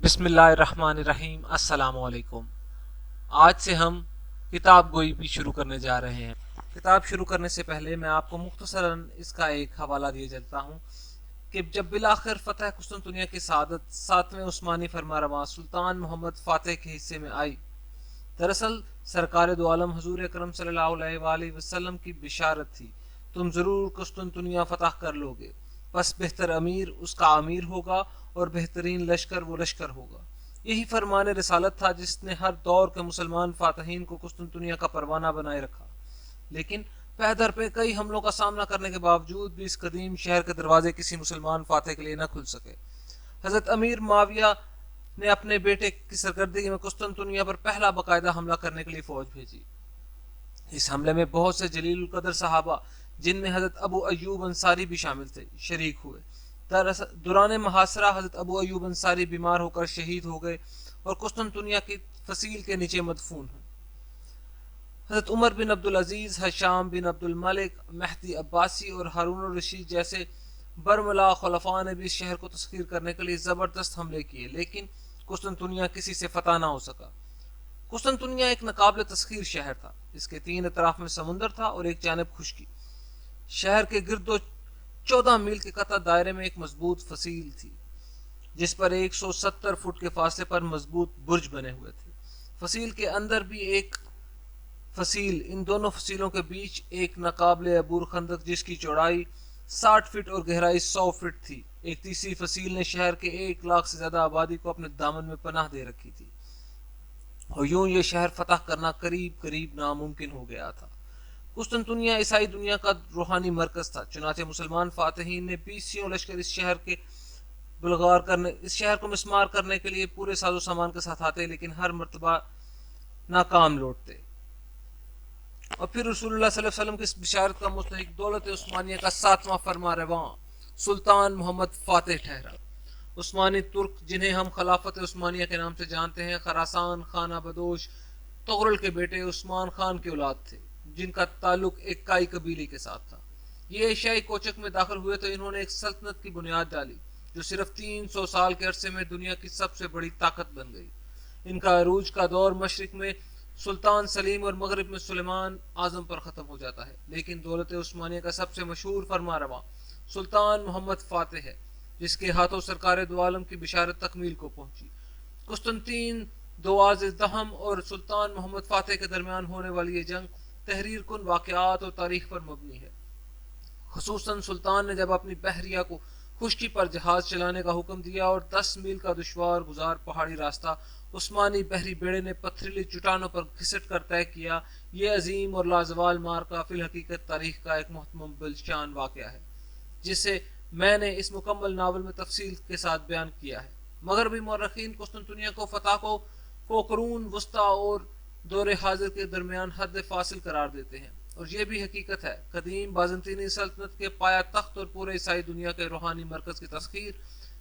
بسم اللہ الرحمن الرحیم۔ السلام علیکم۔ آج سے ہم کتاب گوئی بھی شروع کرنے جا رہے ہیں۔ کتاب شروع کرنے سے پہلے میں آپ کو مختصراً اس کا ایک حوالہ دیا جاتا ہوں کہ جب بالآخر فتح قسطنطنیہ کی سعادت 7ویں عثمانی فرمانروا سلطان محمد فاتح کے حصے میں آئی، دراصل سرکار دو عالم حضور اکرم صلی اللہ علیہ وآلہ وسلم کی بشارت تھی، تم ضرور قسطنطنیہ فتح کر لو گے، بس بہتر امیر اس کا امیر ہوگا اور بہترین لشکر وہ لشکر ہوگا۔ یہی فرمان رسالت تھا جس نے ہر دور کے مسلمان فاتحین کو قسطنطنیہ کا پروانہ بنائے رکھا، لیکن پے در پہ کئی حملوں کا سامنا کرنے کے باوجود بھی اس قدیم شہر کے دروازے کسی مسلمان فاتح کے لیے نہ کھل سکے۔ حضرت امیر معاویہ نے اپنے بیٹے کی سرکردگی میں قسطنطنیہ پر پہلا باقاعدہ حملہ کرنے کے لیے فوج بھیجی۔ اس حملے میں بہت سے جلیل القدر صحابہ، جن میں حضرت ابو ایوب انصاری بھی شامل تھے، شریک ہوئے۔ دوران محاصرہ حضرت ابو ایوب انصاری بیمار ہو کر شہید ہو گئے اور قسطنطنیہ کی فصیل کے نیچے مدفون ہیں۔ حضرت عمر بن عبدالعزیز، ہشام بن عبد الملک، مہدی عباسی اور ہارون الرشید جیسے برملا خلفاء نے بھی اس شہر کو تسخیر کرنے کے لیے زبردست حملے کیے، لیکن قسطنطنیہ کسی سے فتح نہ ہو سکا۔ قسطنطنیہ ایک ناقابل تسخیر شہر تھا۔ اس کے 3 اطراف میں سمندر تھا اور ایک جانب خشکی۔ شہر کے گرد 14 میل کے قطع دائرے میں ایک مضبوط فصیل تھی، جس پر 170 فٹ کے فاصلے پر مضبوط برج بنے ہوئے تھے۔ فصیل کے اندر بھی ایک فصیل، ان دونوں فصیلوں کے بیچ ایک ناقابل عبور خندق جس کی چوڑائی 60 فٹ اور گہرائی 100 فٹ تھی۔ ایک تیسری فصیل نے شہر کے 1 لاکھ سے زیادہ آبادی کو اپنے دامن میں پناہ دے رکھی تھی، اور یوں یہ شہر فتح کرنا قریب قریب ناممکن ہو گیا تھا۔ قسطنطنیہ عیسائی دنیا کا روحانی مرکز تھا، چنانچہ مسلمان فاتحین نے 20 لشکر اس شہر کو مسمار کرنے کے لیے پورے ساز و سامان کے ساتھ آتے، لیکن ہر مرتبہ ناکام لوٹتے، اور پھر رسول اللہ صلی اللہ علیہ وسلم کی اس بشارت کا مستحق دولت عثمانیہ کا 7واں فرمانرواں سلطان محمد فاتح ٹھہرا۔ عثمانی ترک، جنہیں ہم خلافت عثمانیہ کے نام سے جانتے ہیں، خراسان خانہ بدوش تغرل کے بیٹے عثمان خان کی اولاد تھے، جن کا تعلق ایک کائی قبیلے کے ساتھ تھا۔ یہ ایشیائی کوچک میں داخل ہوئے تو انہوں نے ایک سلطنت کی بنیاد ڈالی جو صرف 300 سال کے عرصے میں دنیا کی سب سے بڑی طاقت بن گئی۔ ان کا عروج کا دور مشرق میں سلطان سلیم اور مغرب میں سلیمان اعظم پر ختم ہو جاتا ہے، لیکن دولت عثمانیہ کا سب سے مشہور فرمانروا سلطان محمد فاتح ہے، جس کے ہاتھوں سرکار دو عالم کی بشارت تکمیل کو پہنچی۔ قسطنطین دواز دہم اور سلطان محمد فاتح کے درمیان ہونے والی یہ جنگ تحریر کن واقعات اور تاریخ پر مبنی ہے۔ خصوصاً سلطان نے جب اپنی بحریہ کو خشکی پر جہاز چلانے کا حکم دیا اور 10 میل کا دشوار گزار پہاڑی راستہ عثمانی بحری بیڑے نے پتھریلی چٹانوں پر گھسٹ کر طے کیا، یہ عظیم اور لازوال مارکا فی الحقیقت تاریخ کا ایک محتمل شان واقعہ ہے، جسے میں نے اس مکمل ناول میں تفصیل کے ساتھ بیان کیا ہے۔ مغربی مورخین قسطنطنیہ کو فتح کو قرون وسطیٰ اور دور حاضر کے درمیان حد فاصل قرار دیتے ہیں، اور یہ بھی حقیقت ہے۔ قدیم بازنطینی سلطنت کے پایا تخت اور پورے عیسائی دنیا کے روحانی مرکز کی تسخیر،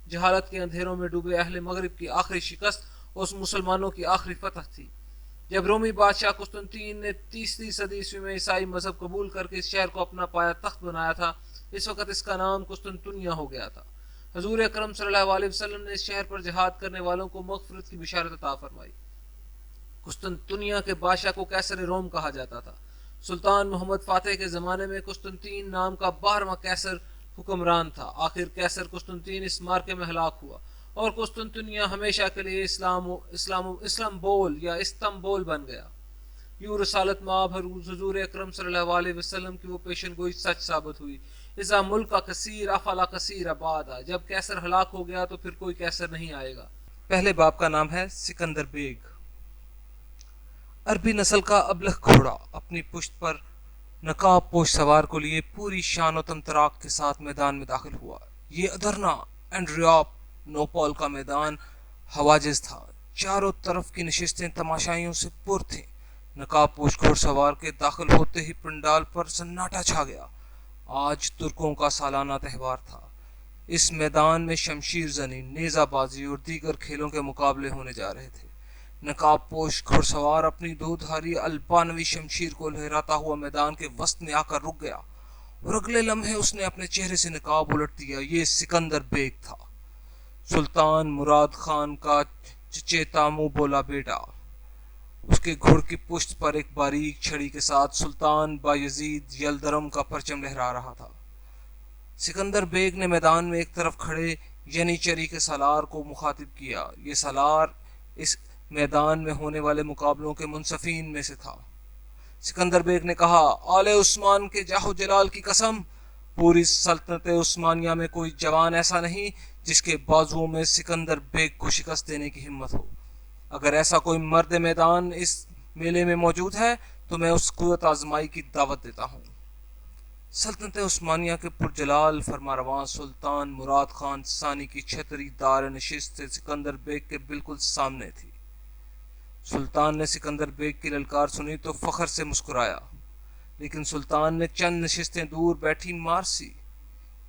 جہالت کے اندھیروں میں ڈوبے اہل مغرب کی آخری شکست اور مسلمانوں کی آخری فتح تھی۔ جب رومی بادشاہ قسطنطین نے 3 صدی عیسوی میں عیسائی مذہب قبول کر کے اس شہر کو اپنا پایا تخت بنایا تھا، اس وقت اس کا نام قسطنطنیہ ہو گیا تھا۔ حضور اکرم صلی اللہ علیہ وسلم نے اس شہر پر جہاد کرنے والوں کو مغفرت کی بشارت عطا فرمائی۔ قسطنطنیہ کے بادشاہ کو قیصر روم کہا جاتا تھا۔ سلطان محمد فاتح کے زمانے میں قسطنطین نام کا 12واں قیصر حکمران تھا۔ آخر قیصر قسطنطین اس مارکے میں ہلاک ہوا اور قسطنطنیہ ہمیشہ کے لیے اسلامبول یا استنبول بن گیا۔ یوں رسالت مآب حضور اکرم صلی اللہ علیہ وسلم کی وہ پیشن گوئی سچ ثابت ہوئی، اذا ملک کثیر افلا کثیر آبادا، جب قیصر ہلاک ہو گیا تو پھر کوئی قیصر نہیں آئے گا۔ پہلے باب کا نام ہے سکندر بیگ۔ عربی نسل کا ابلغ گھوڑا اپنی پشت پر نقاب پوش سوار کو لیے پوری شان و تمطراق کے ساتھ میدان میں داخل ہوا۔ یہ ادرنا اینڈریاپ نوپول کا میدان حواجز تھا، چاروں طرف کی نشستیں تماشائیوں سے پر تھیں۔ نقاب پوش گھوڑ سوار کے داخل ہوتے ہی پنڈال پر سناٹا چھا گیا۔ آج ترکوں کا سالانہ تہوار تھا۔ اس میدان میں شمشیر زنی، نیزہ بازی اور دیگر کھیلوں کے مقابلے ہونے جا رہے تھے۔ نقاب پوش گھڑ سوار اپنی دودھاری البانوی شمشیر کو لہراتا ہوا میدان کے وسط میں آ کر رک گیا، اور اگلے لمحے اس نے اپنے چہرے سے نقاب الٹ دیا۔ یہ سکندر بیگ تھا۔ سلطان مراد خان کا چچے تامو بولا بیٹا. اس کے گھڑ کی پشت پر ایک باریک چھڑی کے ساتھ سلطان بایزید یلدرم کا پرچم لہرا رہا تھا. سکندر بیگ نے میدان میں ایک طرف کھڑے ینیچری کے سالار کو مخاطب کیا. یہ سالار اس میدان میں ہونے والے مقابلوں کے منصفین میں سے تھا. سکندر بیگ نے کہا، آل عثمان کے جاہ و جلال کی قسم، پوری سلطنت عثمانیہ میں کوئی جوان ایسا نہیں جس کے بازوؤں میں سکندر بیگ کو شکست دینے کی ہمت ہو. اگر ایسا کوئی مرد میدان اس میلے میں موجود ہے تو میں اس قوت آزمائی کی دعوت دیتا ہوں. سلطنت عثمانیہ کے پرجلال فرمانرواں سلطان مراد خان ثانی کی چھتری دار نشست سکندر بیگ کے بالکل سامنے تھی. سلطان نے سکندر بیگ کی للکار سنی تو فخر سے مسکرایا، لیکن سلطان نے چند نشستیں دور بیٹھی مارسی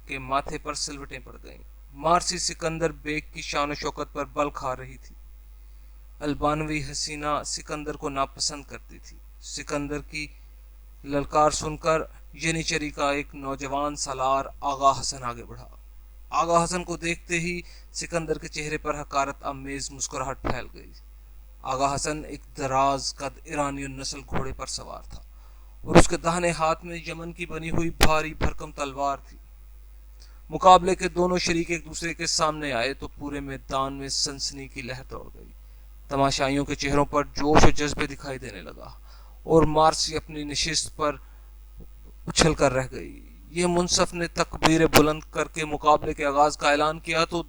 کے ماتھے پر سلوٹیں پڑ گئیں. مارسی سکندر بیگ کی شان و شوکت پر بل کھا رہی تھی. البانوی حسینہ سکندر کو ناپسند کرتی تھی. سکندر کی للکار سن کر ینیچری کا ایک نوجوان سالار آغا حسن آگے بڑھا. آغا حسن کو دیکھتے ہی سکندر کے چہرے پر حقارت آمیز مسکراہٹ پھیل گئی. آغا حسن ایک دراز قد ایرانی النسل گھوڑے پر سوار تھا اور اس کے داہنے ہاتھ میں یمن کی بنی ہوئی بھاری بھرکم تلوار تھی. مقابلے کے دونوں شریک ایک دوسرے کے سامنے آئے تو پورے میدان میں سنسنی کی لہر دوڑ گئی. تماشائیوں کے چہروں پر جوش و جذبے دکھائی دینے لگا اور مارسی اپنی نشست پر اچھل کر رہ گئی. یہ منصف نے تکبیر بلند کر کے مقابلے کے آغاز کا اعلان کیا تو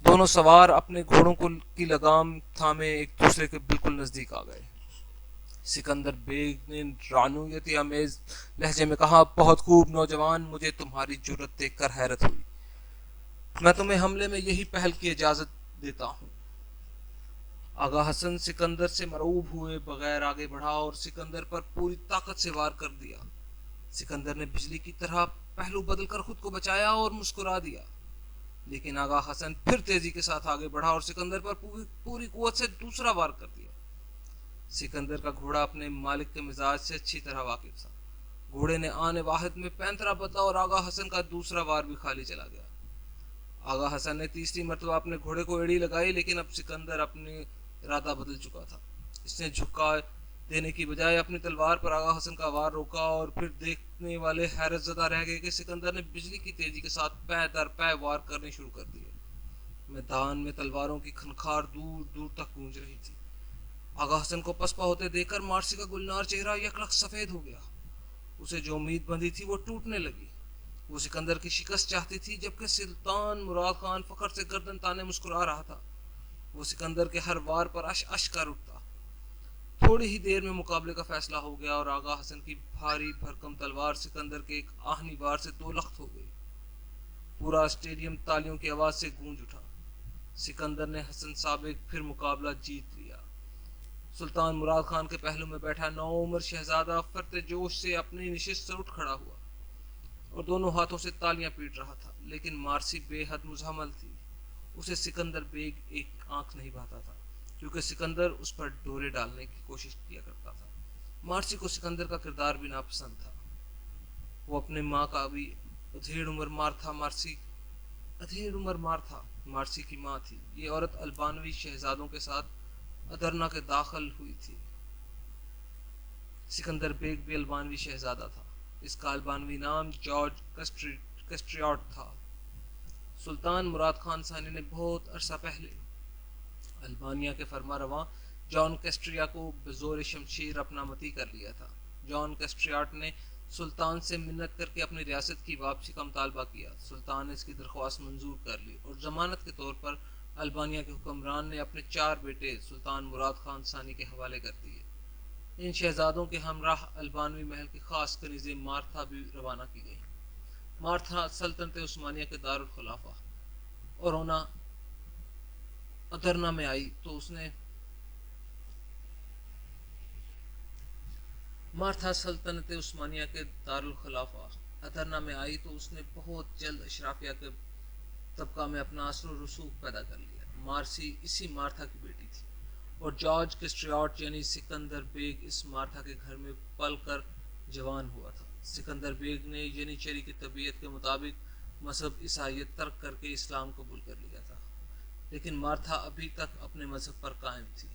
دونوں سوار اپنے گھوڑوں کی لگام تھامے ایک دوسرے کے بالکل نزدیک آ گئے. سکندر بیگ نے رعنویت آمیز لہجے میں کہا، بہت خوب نوجوان، مجھے تمہاری جرت دیکھ کر حیرت ہوئی. میں تمہیں حملے میں یہی پہل کی اجازت دیتا ہوں. آغا حسن سکندر سے مرعوب ہوئے بغیر آگے بڑھا اور سکندر پر پوری طاقت سے وار کر دیا. سکندر نے بجلی کی طرح پہلو بدل کر خود کو بچایا اور مسکرا دیا، لیکن آغا حسن پھر تیزی کے ساتھ آگے بڑھا اور سکندر پر پوری قوت سے دوسرا وار کر دیا. سکندر کا گھوڑا اپنے مالک کے مزاج سے اچھی طرح واقف تھا. گھوڑے نے آنے واحد میں پینترا بدلا اور آغا حسن کا دوسرا وار بھی خالی چلا گیا. آغا حسن نے تیسری مرتبہ اپنے گھوڑے کو ایڑی لگائی، لیکن اب سکندر اپنی ارادہ بدل چکا تھا. اس نے جھکا دینے کی بجائے اپنی تلوار پر آغا حسن کا وار روکا اور پھر دیکھنے والے حیرت زدہ رہ گئے کہ سکندر نے بجلی کی تیزی کے ساتھ پے در پے وار کرنے شروع کر دیے. میدان میں تلواروں کی کھنکھار دور دور تک گونج رہی تھی. آغا حسن کو پسپا ہوتے دیکھ کر مارسی کا گلنار چہرہ یکلخ سفید ہو گیا. اسے جو امید بندھی تھی وہ ٹوٹنے لگی. وہ سکندر کی شکست چاہتی تھی، جبکہ سلطان مراد خان فخر سے گردن تانے مسکرا رہا تھا. وہ سکندر کے ہر وار پر اش اش کر اٹھتا. تھوڑی ہی دیر میں مقابلے کا فیصلہ ہو گیا اور آغا حسن کی بھاری بھرکم تلوار سکندر کے ایک آہنی وار سے دو لخت ہو گئی. پورا اسٹیڈیم تالیوں کی آواز سے گونج اٹھا. سکندر نے حسن سابق پھر مقابلہ جیت لیا. سلطان مراد خان کے پہلو میں بیٹھا نو عمر شہزادہ فرتے جوش سے اپنی نشست سے اٹھ کھڑا ہوا اور دونوں ہاتھوں سے تالیاں پیٹ رہا تھا، لیکن مارسی بے حد مزاحمل تھی. اسے سکندر بیگ ایک آنکھ نہیں بھاتا تھا، کیونکہ سکندر اس پر ڈورے ڈالنے کی کوشش کیا کرتا تھا. مارسی کو سکندر کا کردار بھی ناپسند تھا. وہ اپنے ماں کا بھی ادھیڑ عمر مار تھا. مارسی کی ماں تھی. یہ عورت البانوی شہزادوں کے ساتھ ادرنا کے داخل ہوئی تھی. سکندر بیگ بھی البانوی شہزادہ تھا. اس کا البانوی نام جارج کسٹریاٹ تھا. سلطان مراد خان ثانی نے بہت عرصہ پہلے البانیہ کے فرما رواں جان کیسٹریا کو بزور شمشیر اپنا متی کر لیا تھا. جان کیسٹریاٹ نے سلطان سے منت کر کے اپنی ریاست کی واپسی کا مطالبہ کیا. سلطان نے اس کی درخواست منظور کر لی اور ضمانت کے طور پر البانیہ کے حکمران نے اپنے 4 بیٹے سلطان مراد خان ثانی کے حوالے کر دیے. ان شہزادوں کے ہمراہ البانوی محل کی خاص کنیزیں مارتھا بھی روانہ کی گئیں. مارتھا سلطنت عثمانیہ کے دارالخلافہ اور ادرنا میں آئی تو اس نے بہت جلد اشرافیہ کے طبقہ میں اپنا اثر و رسوخ پیدا کر لیا. مارسی اسی مارتھا کی بیٹی تھی اور جارج کسٹریاٹ یعنی سکندر بیگ اس مارتھا کے گھر میں پل کر جوان ہوا تھا. سکندر بیگ نے ینیچری کی طبیعت کے مطابق مذہب عیسائیت ترک کر کے اسلام قبول کر لیا تھا، لیکن مارتھا ابھی تک اپنے مذہب پر قائم تھی۔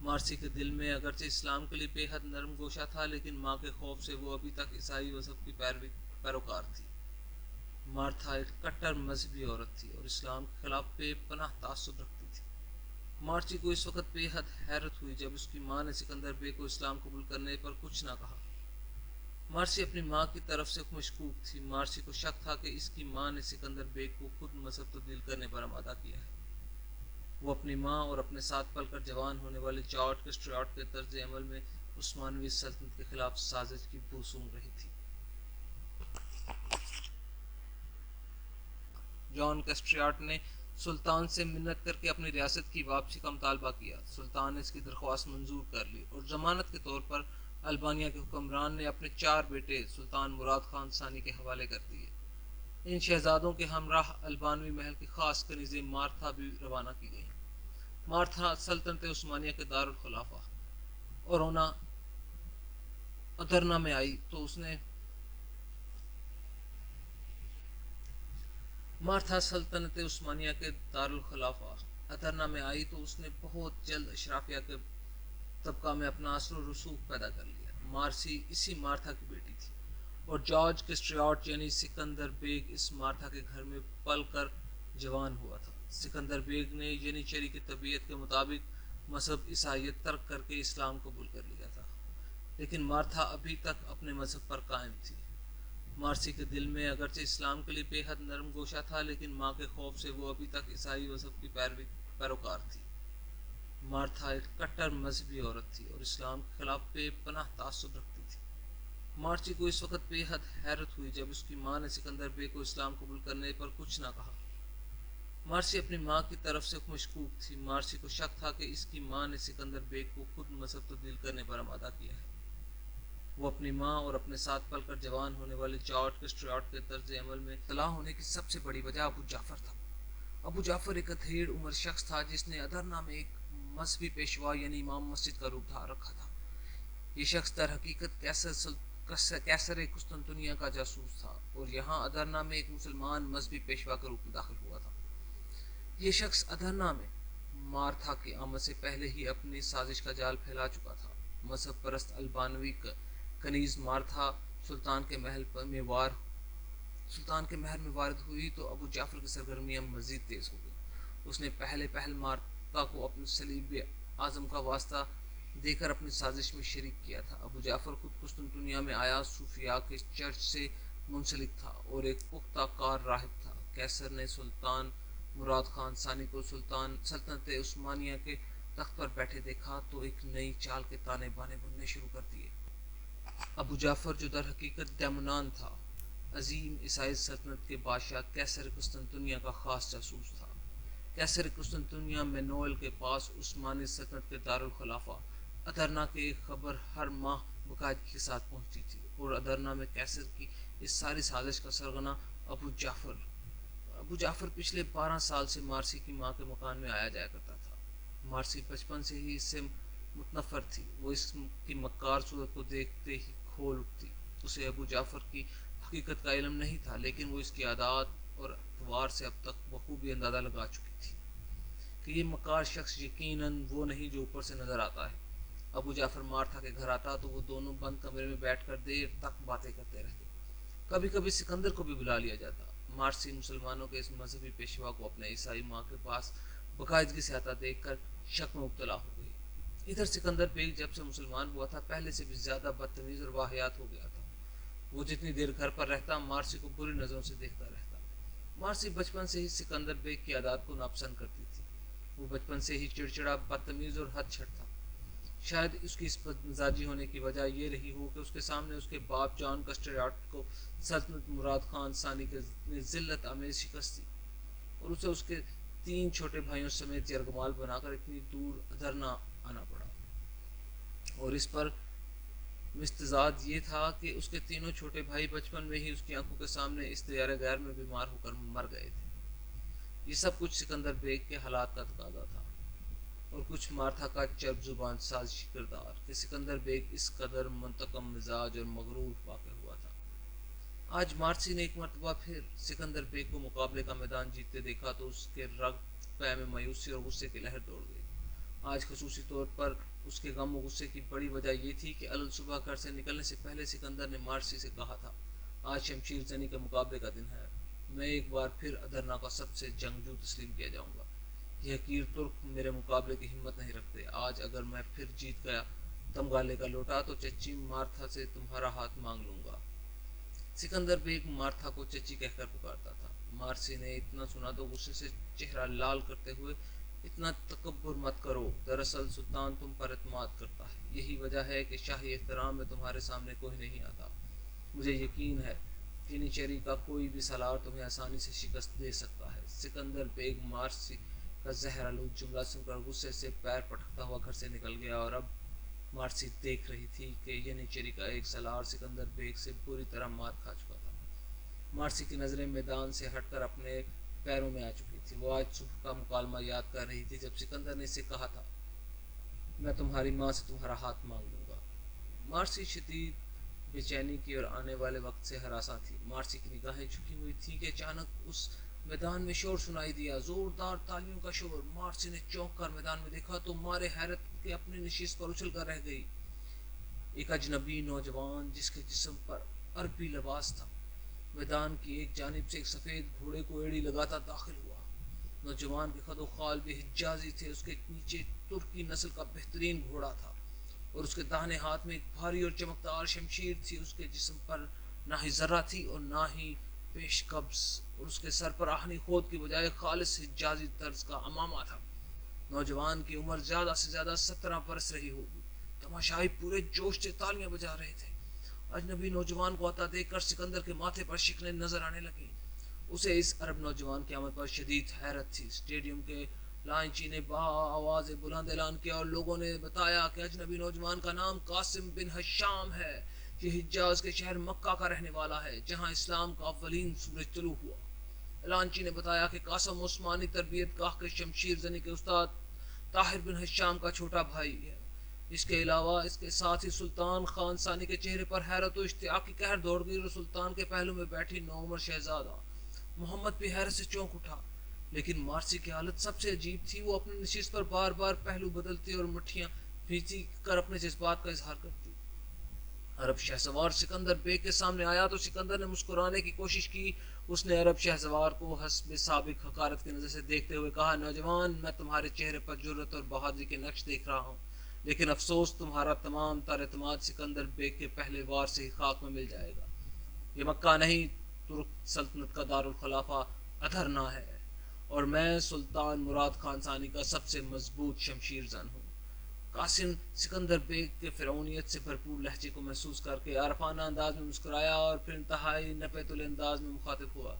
مارسی کے دل میں اگرچہ اسلام کے لیے بے حد نرم گوشہ تھا، لیکن ماں کے خوف سے وہ ابھی تک عیسائی مذہب کی پیروکار تھی۔ مارتھا ایک کٹر مذہبی عورت تھی اور اسلام کے خلاف بے پناہ تعصب رکھتی تھی۔ مارسی کو اس وقت بے حد حیرت ہوئی جب اس کی ماں نے سکندر بے کو اسلام قبول کرنے پر کچھ نہ کہا۔ مارسی اپنی ماں کی طرف سے مشکوک تھی۔ مارسی کو شک تھا کہ اس کی ماں نے سکندر بے کو خود مذہب تبدیل کرنے پر آمادہ کیا ہے۔ وہ اپنی ماں اور اپنے ساتھ پل کر جوان ہونے والے جارج کسٹریاٹ کے طرز عمل میں عثمانوی سلطنت کے خلاف سازش کی بو سونگ رہی تھی۔ جان کسٹریاٹ نے سلطان سے منت کر کے اپنی ریاست کی واپسی کا مطالبہ کیا۔ سلطان نے اس کی درخواست منظور کر لی اور ضمانت کے طور پر البانیہ کے حکمران نے اپنے 4 بیٹے سلطان مراد خان ثانی کے حوالے کر دیے۔ ان شہزادوں کے ہمراہ البانوی محل کی خاص کنیزیں مارتھا بھی روانہ کی گئیں۔ مارتھا سلطنت عثمانیہ کے دارالخلافہ اورونا ادرنا میں آئی تو اس نے بہت جلد اشرافیہ کے طبقہ میں اپنا اثر و رسوخ پیدا کر لیا۔ مارسی اسی مارتھا کی بیٹی تھی اور جارج کسٹریاٹ یعنی سکندر بیگ اس مارتھا کے گھر میں پل کر جوان ہوا تھا۔ سکندر بیگ نے ینیچری کی طبیعت کے مطابق مذہب عیسائیت ترک کر کے اسلام قبول کر لیا تھا، لیکن مارتھا ابھی تک اپنے مذہب پر قائم تھی۔ مارسی کے دل میں اگرچہ اسلام کے لیے بے حد نرم گوشہ تھا، لیکن ماں کے خوف سے وہ ابھی تک عیسائی مذہب کی پیروکار تھی۔ مارتھا ایک کٹر مذہبی عورت تھی اور اسلام کے خلاف بے پناہ تعصب رکھتی تھی۔ مارسی کو اس وقت بے حد حیرت ہوئی جب اس کی ماں نے سکندر بے کو اسلام قبول کرنے پر کچھ نہ کہا۔ مارسی اپنی ماں کی طرف سے مشکوک تھی۔ مارسی کو شک تھا کہ اس کی ماں نے سکندر بے کو خود مذہب تبدیل کرنے پر آمادہ کیا ہے۔ وہ اپنی ماں اور اپنے ساتھ پل کر جوان ہونے والے جارج کسٹریاٹ کے طرز عمل میں اطلاع ہونے کی سب سے بڑی وجہ ابو جعفر تھا۔ ابو جعفر ایک ادھیڑ عمر شخص تھا جس نے ادرنا میں ایک مذہبی پیشوا یعنی امام مسجد کا روپ دھار رکھا تھا۔ یہ شخص در حقیقت کیسر قسطنطنیہ کا جاسوس تھا اور یہاں ادرنا میں ایک مسلمان مذہبی پیشوا کے روپ میں داخل ہوا تھا۔ یہ شخص ادرنا میں مارتھا کی آمد سے پہلے ہی اپنی سازش کا جال پھیلا چکا تھا۔ مذہب پرست البانوی کنیز مارتھا سلطان کے محل میں وارد ہوئی تو ابو جعفر کی سرگرمیاں مزید تیز ہو گئی۔ اس نے پہل مارتھا کو اپنے صلیب اعظم کا واسطہ دے کر اپنی سازش میں شریک کیا تھا۔ ابو جعفر خود قسطنطنیہ میں آیا صوفیاء کے چرچ سے منسلک تھا اور ایک پختہ کار راہب تھا۔ کیسر نے سلطان مراد خان ثانی کو سلطنت عثمانیہ کے تخت پر بیٹھے دیکھا تو ایک نئی چال کے تانے بانے بننے شروع کر دیے۔ ابو جعفر جو در حقیقت دیمونان تھا، عظیم عیسائی سلطنت کے بادشاہ کیسر قسطنطنیہ کا خاص جاسوس تھا۔ کیسر قسطنطنیہ مینوئل کے پاس عثمانی سلطنت کے دارالخلافہ ادرنا کی ایک خبر ہر ماہ باقاعدگی کے ساتھ پہنچتی تھی اور ادرنا میں کیسر کی اس ساری سازش کا سرغنہ ابو جعفر پچھلے 12 سال سے مارسی کی ماں کے مکان میں آیا جایا کرتا تھا۔ مارسی بچپن سے ہی اس سے متنفر تھی۔ وہ اس کی مکار صورت کو دیکھتے ہی کھول اٹھتی۔ اسے ابو جعفر کی حقیقت کا علم نہیں تھا، لیکن وہ اس کی عادات اور اطوار سے اب تک بخوبی اندازہ لگا چکی تھی کہ یہ مکار شخص یقیناً وہ نہیں جو اوپر سے نظر آتا ہے۔ ابو جعفر مارتھا کے گھر آتا تو وہ دونوں بند کمرے میں بیٹھ کر دیر تک باتیں کرتے رہتے۔ کبھی کبھی سکندر کو بھی بلا لیا جاتا۔ مارسی مسلمانوں کے اس مذہبی پیشوا کو اپنے عیسائی ماں کے پاس باقاعدگی سے آتا دیکھ کر شک میں مبتلا ہو گئی۔ ادھر سکندر بیگ جب سے مسلمان ہوا تھا پہلے سے بھی زیادہ بدتمیز اور واہیات ہو گیا تھا۔ وہ جتنی دیر گھر پر رہتا مارسی کو بری نظروں سے دیکھتا رہتا۔ مارسی بچپن سے ہی سکندر بیگ کی عادات کو ناپسند کرتی تھی۔ وہ بچپن سے ہی چڑچڑا، بدتمیز اور حد چھٹ تھا۔ شاید اس کی اس بدمزاجی ہونے کی وجہ یہ رہی ہو کہ اس کے سامنے اس کے باپ جان کسٹریاٹ کو سلطنت مراد خان ثانی کے ذلت آمیز شکست دی اور اسے اس کے 3 چھوٹے بھائیوں سمیت یرغمال بنا کر اتنی دور ادرنا آنا پڑا۔ اور اس پر مستزاد یہ تھا کہ اس کے تینوں چھوٹے بھائی بچپن میں ہی اس کی آنکھوں کے سامنے اس دیار غیر میں بیمار ہو کر مر گئے تھے۔ یہ سب کچھ سکندر بیگ کے حالات کا تقاضا تھا اور کچھ مارتھا کا چرب زبان سازشی کردار کہ سکندر بیگ اس قدر منتقم مزاج اور مغرور واقع ہوا تھا۔ آج مارسی نے ایک مرتبہ پھر سکندر بیگ کو مقابلے کا میدان جیتتے دیکھا تو اس کے رگ پے میں مایوسی اور غصے کی لہر دوڑ گئی۔ آج خصوصی طور پر اس کے غم و غصے کی بڑی وجہ یہ تھی کہ صبح گھر سے نکلنے سے پہلے سکندر نے مارسی سے کہا تھا، آج شمشیر زنی کے مقابلے کا دن ہے، میں ایک بار پھر ادرنا کا سب سے جنگجو تسلیم کیا جاؤں گا۔ یہ حقیر ترک میرے مقابلے کی ہمت نہیں رکھتے۔ آج اگر میں پھر جیت گیا تمغے کا لوٹا تو چچی مارتھا سے تمہارا ہاتھ مانگ لوں گا۔ سکندر بیگ مارتھا کو چچی کہہ کر پکارتا تھا۔ مارسی نے اتنا سنا تو غصے سے چہرہ لال کرتے ہوئے، اتنا تکبر مت کرو، دراصل سلطان تم پر اعتماد کرتا ہے، یہی وجہ ہے کہ شاہی احترام میں تمہارے سامنے کوئی نہیں آتا۔ مجھے یقین ہے جینیچری کا کوئی بھی سالار تمہیں آسانی سے شکست دے سکتا ہے۔ سکندر بیگ مارسی کا زہر آلود جملہ سن کر غصے سے پیر پٹکتا ہوا گھر سے نکل گیا، اور اب مارسی دیکھ رہی تھی کہ ینیچری کا ایک سالار سکندر بیگ سے پوری طرح مات کھا چکا تھا۔ مارسی کی نظریں میدان سے ہٹ کر اپنے پیروں میں آ چکی تھی۔ وہ آج صبح کا مکالمہ یاد کر رہی تھی جب سکندر نے اسے کہا تھا، میں تمہاری ماں سے تمہارا ہاتھ مانگ لوں گا۔ مارسی شدید بے چینی کی اور آنے والے وقت سے ہراساں تھی۔ مارسی کی نگاہیں جھکی ہوئی تھی کہ اچانک اس میدان میں شور سنائی دیا، زوردار تالیوں کا شور۔ مارسی نے چونک کر میدان میں دیکھا تو مارے حیرت کے اپنی نشست پر اچھل کر رہ گئی۔ ایک اجنبی نوجوان جس کے جسم پر عربی لباس تھا میدان کی ایک جانب سے ایک سفید گھوڑے کو ایڑی لگاتا داخل ہوا۔ نوجوان کے خد و خال بھی حجازی تھے، اس کے نیچے ترکی نسل کا بہترین گھوڑا تھا اور اس کے داہنے ہاتھ میں ایک بھاری اور چمکدار شمشیر تھی۔ اس کے جسم پر نہ ہی ذرہ تھی اور نہ ہی پیش قبض، اور اس کے سر پر آہنی خود کی بجائے خالص حجازی طرز کا عمامہ تھا۔ نوجوان کی عمر زیادہ سے زیادہ 17 برس رہی ہوگی۔ تماشائی پورے جوش سے تالیاں بجا رہے تھے۔ اجنبی نوجوان کو آتا دیکھ کر سکندر کے ماتھے پر شکنیں نظر آنے لگیں۔ اسے اس عرب نوجوان کی آمد پر شدید حیرت تھی۔ اسٹیڈیم کے لائنچی نے آواز بلند اعلان کیا اور لوگوں نے بتایا کہ اجنبی نوجوان کا نام قاسم بن ہشام ہے۔ یہ حجاز کے شہر مکہ کا رہنے والا ہے جہاں اسلام کا اولین سورج طلوع ہوا۔ اعلانچی نے بتایا کہ قاسم عثمانی تربیت گاہ کے شمشیر زنی کے استاد طاہر بن ہشام کا چھوٹا بھائی ہے۔ اس کے علاوہ اس کے ساتھ ہی سلطان خان ثانی کے چہرے پر حیرت و اشتیاق کی قہر دوڑ گئی، اور سلطان کے پہلو میں بیٹھی نوعمر شہزادہ محمد بھی حیرت سے چونک اٹھا۔ لیکن مارسی کی حالت سب سے عجیب تھی۔ وہ اپنی نشست پر بار بار پہلو بدلتی اور مٹھیاں بھیجتی کر اپنے جذبات کا اظہار کرتی۔ عرب شہسوار سکندر بیگ کے سامنے آیا تو سکندر نے مسکرانے کی کوشش کی۔ اس نے عرب شہسوار کو حسب سابق حقارت کی نظر سے دیکھتے ہوئے کہا، نوجوان، میں تمہارے چہرے پر جرأت اور بہادری کے نقش دیکھ رہا ہوں، لیکن افسوس تمہارا تمام تر اعتماد سکندر بیگ کے پہلے وار سے ہی خاک میں مل جائے گا۔ یہ مکہ نہیں، ترک سلطنت کا دارالخلافہ ادھرنا ہے، اور میں سلطان مراد خان ثانی کا سب سے مضبوط شمشیر زن ہوں۔ قاسم سکندر بیگ کے فرعونیت سے بھرپور لہجے کو محسوس کر کے عارفانہ انداز میں مسکرایا اور پھر انتہائی نپت الانداز میں مخاطب ہوا،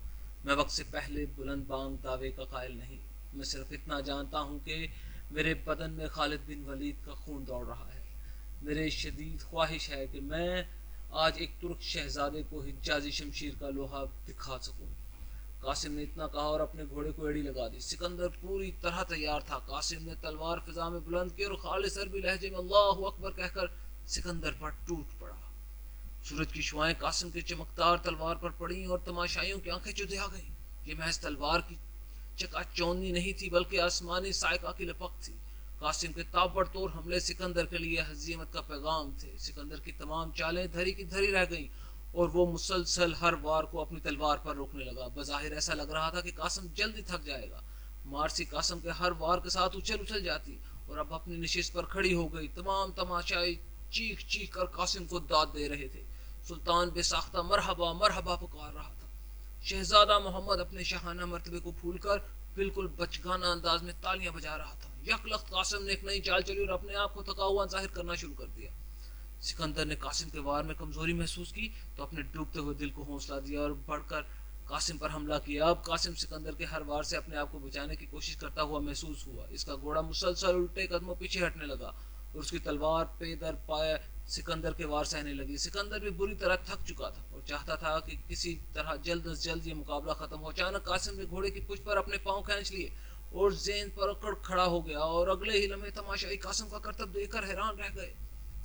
میں وقت سے پہلے بلند بانگ دعوے کا قائل نہیں، میں صرف اتنا جانتا ہوں کہ میرے بدن میں خالد بن ولید کا خون دوڑ رہا ہے۔ میرے شدید خواہش ہے کہ میں آج ایک ترک شہزادے کو حجازی شمشیر کا لوہا دکھا سکوں۔ قاسم نے اتنا کہا اور اپنے گھوڑے کو ایڑی لگا دی۔ سکندر پوری طرح تیار تھا۔ قاسم نے تلوار فضا میں بلند کی اور خالص عربی لہجے میں اللہ اکبر کہہ کر سکندر پر ٹوٹ پڑا۔ سورج کی شعائیں قاسم کے چمکدار تلوار پر پڑیں اور تماشائیوں کی آنکھیں چدھیا گئیں۔ یہ محض تلوار کی چکا چوندی نہیں تھی بلکہ آسمانی سائقہ کی لپک تھی۔ قاسم کے تابڑ توڑ حملے سکندر کے لیے ہزیمت کا پیغام تھے۔ سکندر کی تمام چالیں دھری کی دھری رہ گئیں اور وہ مسلسل ہر وار کو اپنی تلوار پر روکنے لگا۔ بظاہر ایسا لگ رہا تھا کہ قاسم جلدی تھک جائے گا۔ مارسی قاسم کے ہر وار کے ساتھ اچھل جاتی اور اب اپنی نشست پر کھڑی ہو گئی۔ تمام تماشائی چیخ چیخ کر قاسم کو داد دے رہے تھے۔ سلطان بے ساختہ مرحبا مرحبا پکار رہا تھا۔ شہزادہ محمد اپنے شاہانہ مرتبے کو بھول کر بالکل بچگانہ انداز میں تالیاں بجا رہا تھا۔ یک لخت قاسم نے ایک نئی چال چلی اور اپنے آپ کو تھکا ہوا ظاہر کرنا شروع کر دیا۔ سکندر نے قاسم کے وار میں کمزوری محسوس کی تو اپنے ڈوبتے ہوئے دل کو حوصلہ دیا اور بڑھ کر قاسم پر حملہ کیا۔ اب قاسم سکندر کے ہر وار سے اپنے آپ کو بچانے کی کوشش کرتا ہوا محسوس ہوا۔ اس کا گھوڑا مسلسل الٹے قدموں پیچھے ہٹنے لگا اور اس کی تلوار پے در پائے سکندر کے وار سہنے لگی۔ سکندر بھی بری طرح تھک چکا تھا اور چاہتا تھا کہ کسی طرح جلد از جلد یہ مقابلہ ختم ہو۔ اچانک قاسم نے گھوڑے کی پشت پر اپنے پاؤں کھینچ لیے اور زین پر اکڑ کھڑا ہو گیا، اور اگلے ہی لمحے تماشائی قاسم کا کرتب دیکھ کر حیران رہ گئے۔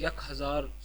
1000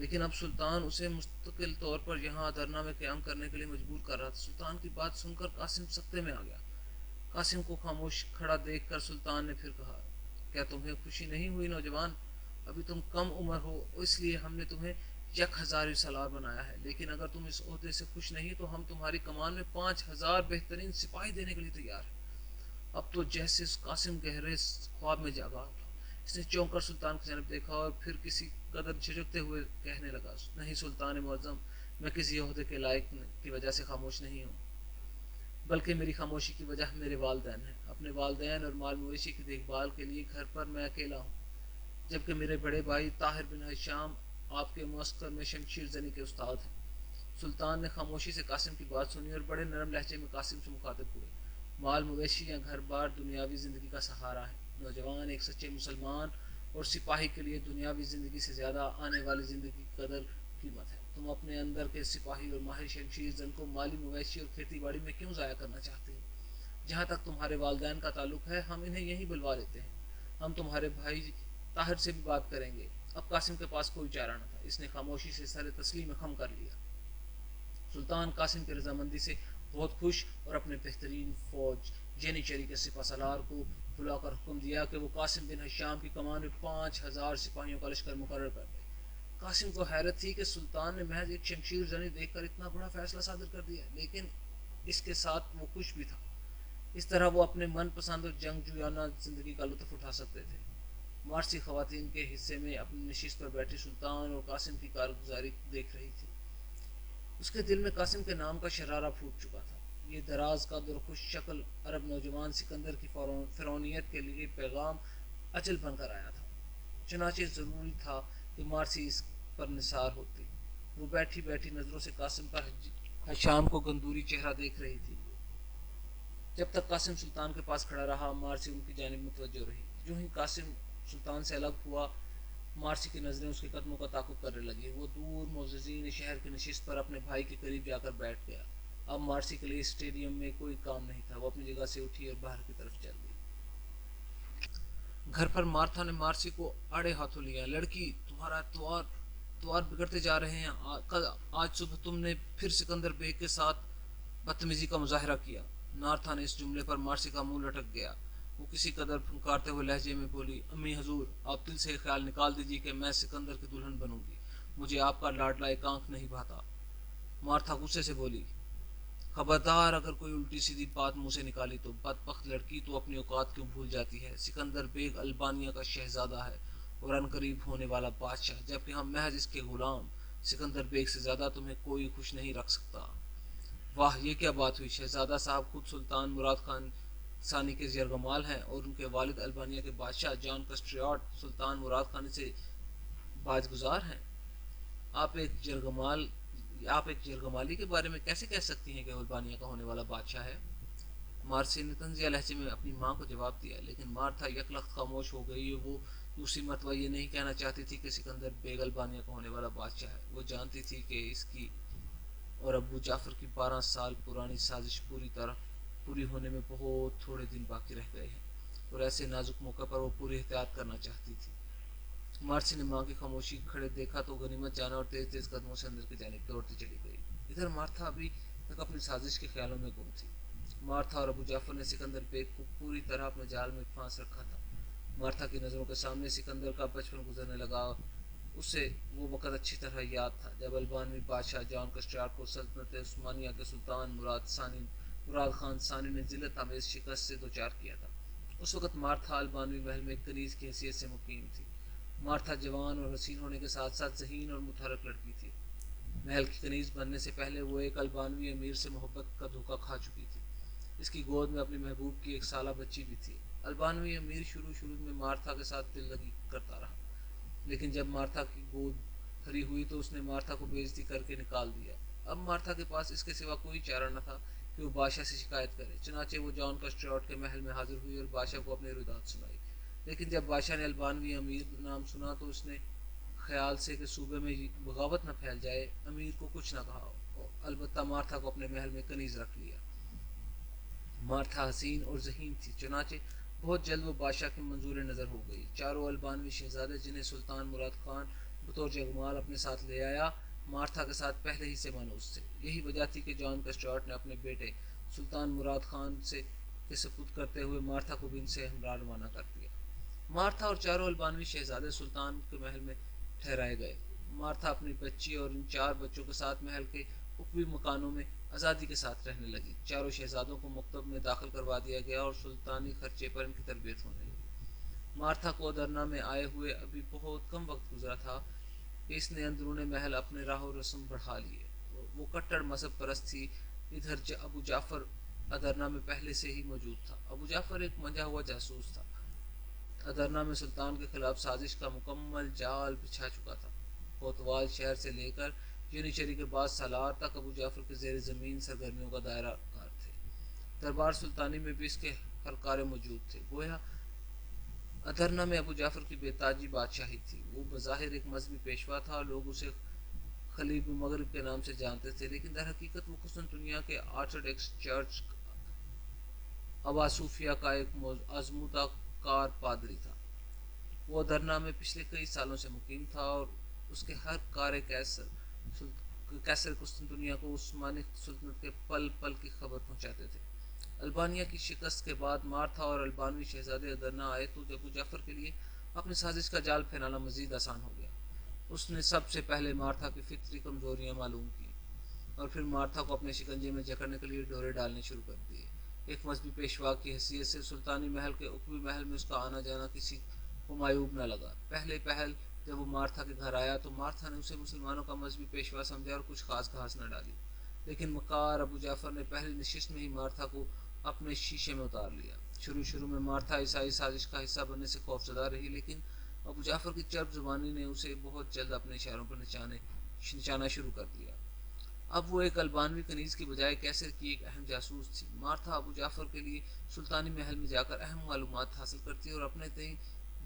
لیکن اب سلطان اسے مستقل طور پر یہاں درنا میں قیام کرنے کے لیے مجبور کر رہا تھا۔ سلطان کی بات سن کر قاسم سکتے میں آ گیا۔ قاسم کو خاموش کھڑا دیکھ کر سلطان نے پھر کہا، کیا تمہیں خوشی نہیں ہوئی نوجوان؟ ابھی تم کم عمر ہو، اس لیے ہم نے تمہیں 1000 سالار بنایا ہے، لیکن اگر تم اس عہدے سے خوش نہیں تو ہم تمہاری کمان میں 5000 بہترین سپاہی دینے کے لیے تیار ہیں۔ اب تو جیسے قاسم گہرے خواب میں جاگا تھا۔ اس نے چونک کر سلطان کی جانب دیکھا اور پھر کسی قدر جھجکتے ہوئے کہنے لگا، نہیں سلطان معظم، میں کسی عہدے کے لائق کی وجہ سے خاموش نہیں ہوں، بلکہ میری خاموشی کی وجہ میرے والدین ہیں۔ اپنے والدین اور مال مویشی کی دیکھ بھال کے لیے گھر پر میں اکیلا ہوں، جبکہ میرے بڑے بھائی طاہر بن ہشام آپ کے معسکر میں شمشیر زنی کے استاد ہیں۔ سلطان نے خاموشی سے قاسم کی بات سنی اور بڑے نرم لہجے میں قاسم سے مخاطب ہوئے، مال مویشی یا گھر بار دنیاوی زندگی کا سہارا ہے نوجوان، ایک سچے مسلمان اور سپاہی کے لیے دنیاوی زندگی سے زیادہ آنے والی زندگی کی قدر قیمت ہے۔ تم اپنے اندر کے سپاہی اور ماہر شمشیر زن کو مالی مویشی اور کھیتی باڑی میں کیوں ضائع کرنا چاہتے ہو؟ جہاں تک تمہارے والدین کا تعلق ہے، ہم انہیں یہیں بلوا لیتے ہیں، ہم تمہارے بھائی طاہر سے بھی بات کریں گے۔ اب قاسم کے پاس کوئی چارہ نہ تھا، اس نے خاموشی سے سر تسلیم خم کر لیا۔ سلطان قاسم کی رضامندی سے بہت خوش اور اپنے بہترین فوج جینیچری کے سپہ سالار کو بلا کر حکم دیا کہ وہ قاسم بن ہشام کی کمان میں 5000 سپاہیوں کا لشکر مقرر کر دے۔ قاسم کو حیرت تھی کہ سلطان نے محض ایک شمشیر زنی دیکھ کر اتنا بڑا فیصلہ صادر کر دیا، لیکن اس کے ساتھ وہ خوش بھی تھا۔ اس طرح وہ اپنے من پسند اور جنگجویانہ زندگی کا لطف اٹھا سکتے تھے۔ مارسی خواتین کے حصے میں اپنی نشست پر بیٹھی سلطان اور قاسم کی کارگزاری دیکھ رہی تھی۔ اس کے دل میں قاسم کے نام کا شرارہ پھوٹ چکا تھا۔ یہ دراز قد اور خوش شکل عرب نوجوان سکندر کی فرعونیت کے لیے پیغام اجل بن کر آیا تھا۔ چنانچہ ضروری تھا کہ مارسی اس پر نثار ہوتی۔ وہ بیٹھی بیٹھی نظروں سے قاسم کا ہشام کو گندوری چہرہ دیکھ رہی تھی۔ جب تک قاسم سلطان کے پاس کھڑا رہا، مارسی ان کی جانب متوجہ رہی۔ جو ہی قاسم سلطان سے الگ ہوا، مارسی کی نظریں اس کے قدموں کا تعاقب کرنے لگی۔ وہ دور معززین شہر کی نشست پر اپنے بھائی کے قریب جا کر بیٹھ گیا۔ اب مارسی کے لیے اسٹیڈیم میں کوئی کام نہیں تھا۔ وہ اپنی جگہ سے اٹھی اور باہر کی طرف چل گئی۔ گھر پر مارتھا نے مارسی کو آڑے ہاتھوں لیا۔ لڑکی، تمہارا اتوار بگڑتے جا رہے ہیں۔ آج صبح تم نے پھر سکندر بیگ کے ساتھ بدتمیزی کا مظاہرہ کیا۔ نارتھا نے اس جملے پر مارسی کا منہ لٹک گیا۔ وہ کسی قدر پھنکارتے ہوئے لہجے میں بولی، امی حضور، آپ دل سے خیال نکال دیجیے کہ میں سکندر کی دلہن بنوں گی۔ مجھے آپ کا لاڈلا ایک آنکھ نہیں بھاتا۔ مارتھا غصے سے بولی، خبردار، اگر کوئی الٹی سیدھی بات منہ سے نکالی تو بدبخت لڑکی تو اپنی اوقات کیوں بھول جاتی ہے۔ سکندر بیگ البانیہ کا شہزادہ ہے اور عنقریب ہونے والا بادشاہ، جبکہ ہم محض اس کے غلام۔ سکندر بیگ سے زیادہ تمہیں کوئی خوش نہیں رکھ سکتا۔ واہ، یہ کیا بات ہوئی؟ شہزادہ صاحب خود سلطان مراد خان ثانی کے یرغمال ہیں اور ان کے والد البانیہ کے بادشاہ جان کسٹریاٹ سلطان مراد خان سے باج گزار ہیں۔ آپ ایک یرغمالی کے بارے میں کیسے کہہ سکتی ہیں کہ البانیہ کا ہونے والا بادشاہ ہے؟ مارسی نے طنزیہ لہجے میں اپنی ماں کو جواب دیا، لیکن مارتھا یکلخت خاموش ہو گئی۔ وہ دوسری مرتبہ یہ نہیں کہنا چاہتی تھی کہ سکندر بیگ البانیہ کا ہونے والا بادشاہ ہے۔ وہ جانتی تھی کہ اس کی اور ابو جعفر کی 12 سال پرانی سازش پوری ہونے میں بہت تھوڑے دن باقی رہ گئے ہیں، اور ایسے نازک موقع پر وہ پوری احتیاط کرنا چاہتی تھی۔ مارسی نے ماں کی خاموشی کھڑے دیکھا تو غنیمت جانا اور تیز تیز قدموں سے اندر کی جانب دوڑتی چلی گئی۔ ادھر مارتھا ابھی تک اپنی سازش کے خیالوں میں گم تھی۔ مارتھا اور ابو جعفر نے سکندر بیگ کو پوری طرح اپنے جال میں پھانس رکھا تھا۔ مارتھا کی نظروں کے سامنے سکندر کا بچپن گزرنے لگا۔ اسے وہ وقت اچھی طرح یاد تھا جب البانوی بادشاہ جان کسٹریاٹ کو سلطنت عثمانیہ کے سلطان مراد خان ثانی نے ذلت آمیز شکست سے دوچار کیا تھا۔ اس وقت مارتھا البانوی محل میں ایک کنیز کی حیثیت سے مقیم تھی۔ مارتھا جوان اور حسین ہونے کے ساتھ ساتھ ذہین اور متحرک لڑکی تھی۔ محل کی کنیز بننے سے پہلے وہ ایک البانوی امیر سے محبت کا دھوکہ کھا چکی تھی۔ اس کی گود میں اپنی محبوب کی 1 سالہ بچی بھی تھی۔ البانوی امیر شروع میں مارتھا کے ساتھ دل لگی کرتا رہا، لیکن جب مارتھا کی گود بھری ہوئی تو اس نے مارتھا کو بے عزتی کر کے نکال دیا۔ اب مارتھا کے پاس اس کے سوا کوئی چارہ نہ تھا کہ وہ بادشاہ سے شکایت کرے۔ چنانچہ وہ جان کسٹریاٹ کے محل میں حاضر ہوئی اور بادشاہ کو اپنی روایت سنائی۔ لیکن جب بادشاہ نے البانوی امیر نام سنا تو اس نے خیال سے کہ صوبے میں بغاوت نہ پھیل جائے، امیر کو کچھ نہ کہا، البتہ مارتھا کو اپنے محل میں کنیز رکھ لیا۔ مارتھا حسین اور ذہین تھی، چنانچہ بہت جلد وہ بادشاہ کی منظور نظر ہو گئی۔ چاروں البانوی شہزادے جنہیں سلطان مراد خان بطور جگمال اپنے ساتھ لے آیا، مارتھا کے ساتھ پہلے ہی سے مانوس تھے۔ یہی وجہ تھی کہ جان کسٹارٹ نے اپنے بیٹے سلطان مراد خان سے کے سپرد کرتے ہوئے مارتھا کو بھی ان سے ہمراہ روانہ کر دیا۔ مارتھا اور چاروں البانوی شہزادے سلطان کے محل میں ٹھہرائے گئے۔ مارتھا اپنی بچی اور ان 4 بچوں کے ساتھ محل کے اوپری مکانوں میں آزادی کے ساتھ رہنے لگی۔ چاروں شہزادوں کو مکتب میں داخل کروا دیا گیا اور سلطانی خرچے پر ان کی تربیت ہونے لگی۔ مارتھا کو ادرنا میں آئے ہوئے ابھی بہت کم وقت گزرا تھا کہ اس نے اندرون محل اپنے راہ و رسم بڑھا لیے۔ وہ کٹڑ مذہب پرست تھی۔ ادھر ابو جعفر ادرنا میں پہلے سے ہی موجود تھا۔ ابو جعفر ایک منجا ہوا جاسوس تھا۔ ادرنا میں سلطان کے خلاف سازش کا مکمل جال بچھا چکا تھا۔ کوتوال شہر سے لے کر یونیچری کے بعد سالار تک ابو جعفر کے زیر زمین سرگرمیوں کا دائرہ کار تھے۔ دربار سلطانی میں بھی اس کے ہرکارے موجود تھے۔ گویا ادرنا میں ابو جعفر کی بے تاجی بادشاہی تھی۔ وہ بظاہر ایک مذہبی پیشوا تھا، لوگ اسے خلیب مغرب کے نام سے جانتے تھے، لیکن در حقیقت وہ قسطنطنیہ کے آرتھوڈکس چرچ ابا صوفیہ کا ایک آزمودہ کار پادری تھا۔ وہ ادرنا میں پچھلے کئی سالوں سے مقیم تھا اور اس کے ہر کار کیسر قسطنطنیہ کو عثمانی سلطنت کے پل پل کی خبر پہنچاتے تھے۔ البانیہ کی شکست کے بعد مارتھا اور البانوی شہزادے ادرنا آئے تو ابو جعفر کے لیے اپنی سازش کا جال پھیلانا مزید آسان ہو گیا۔ اس نے سب سے پہلے مارتھا کی فطری کمزوریاں معلوم کی اور پھر مارتھا کو اپنے شکنجے میں جکڑنے کے لیے ڈورے ڈالنے شروع کر دیے۔ ایک مذہبی پیشوا کی حیثیت سے سلطانی محل کے اوپری محل میں اس کا آنا جانا کسی کو معیوب نہ لگا۔ پہل جب وہ مارتھا کے گھر آیا تو مارتھا نے اسے مسلمانوں کا مذہبی پیشوا سمجھا اور کچھ خاص گھاس نہ ڈالی، لیکن مکار ابو جعفر نے پہلی نشست میں ہی مارتھا کو اپنے شیشے میں اتار لیا۔ شروع میں مارتھا عیسائی سازش کا حصہ بننے سے خوفزدہ رہی، لیکن ابو جعفر کی چرب زبانی نے اسے بہت جلد اپنے اشاروں پر نچانا شروع کر دیا۔ اب وہ ایک البانوی کنیز کی بجائے کیسر کی ایک اہم جاسوس تھی۔ مارتھا ابو جعفر کے لیے سلطانی محل میں جا کر اہم معلومات حاصل کرتی اور اپنے